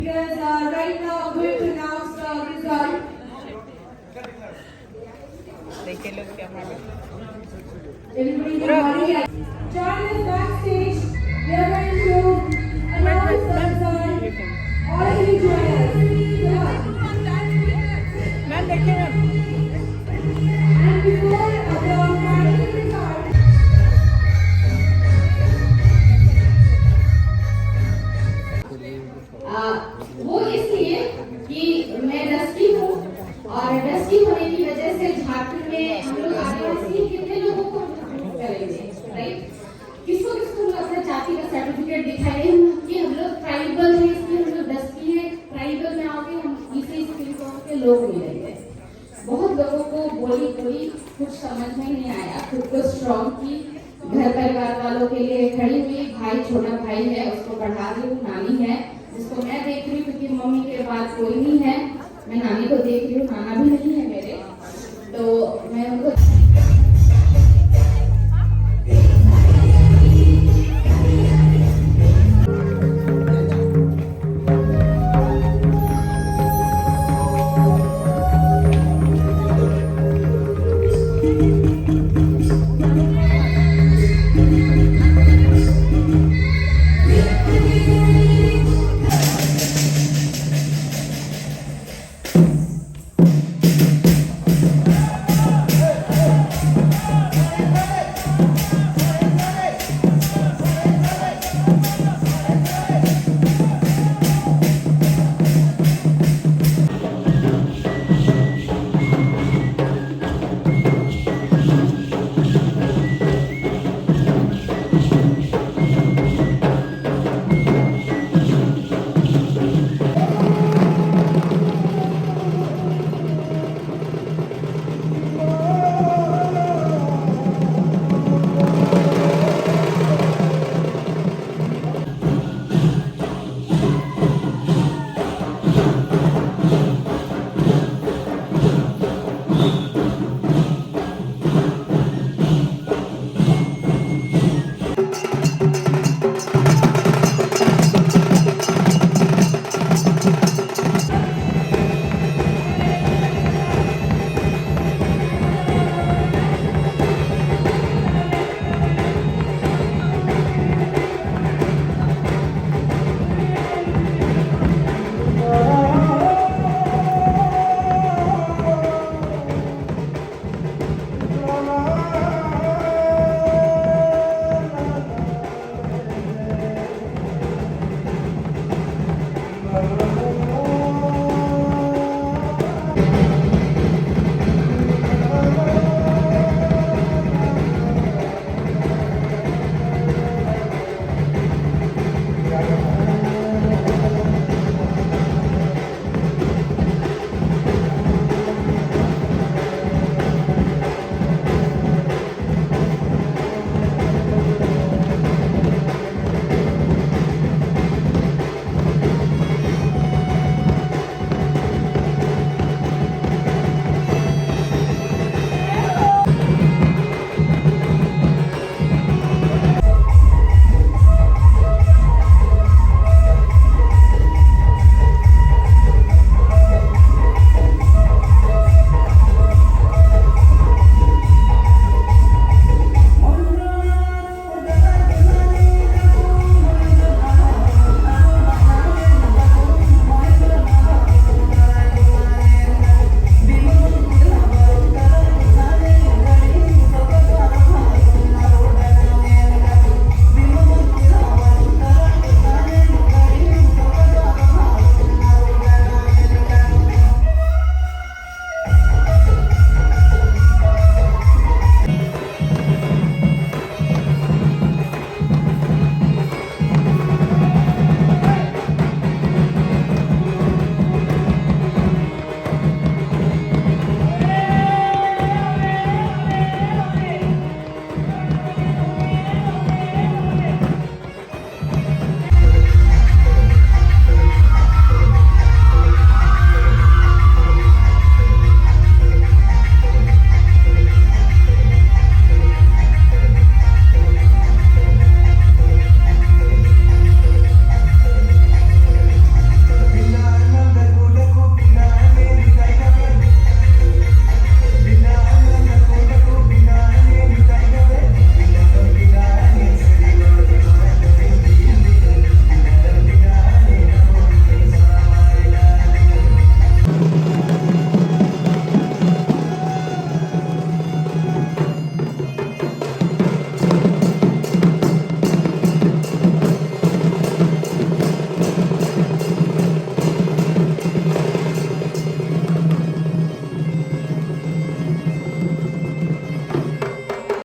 Because right now I'm going to announce the result. देखिए लोग क्या मार Everybody get ready. Join us backstage. We are going to announce the result. All of you join us. Yeah. Ma'am देखिए ma'am And before the final result. वो इसलिए कि मैं dusty हूँ और डस्टी होने की वजह से झारखंड में हम लोग आदिवासी कितने लोगों को करेंगे, राइट? किसको किसको अपने जाति का सर्टिफिकेट दिखाएंगे कि हम लोग ट्राइबल हैं, इसलिए हम लोग डस्टी हैं, ट्राइबल में आओगे हम इसी के लोग मिलेंगे। बहुत लोगों को बोली कुछ समझ में नहीं आया, खुद को स्ट्रॉन्ग की, घर परिवार वालों के लिए खड़ी हुई, भाई छोटा भाई है उसको पढ़ा रही हूँ, नानी है जिसको मैं देख रही हूँ क्योंकि मम्मी के बाद कोई नहीं है, मैं नानी को देख रही हूँ, नाना भी नहीं है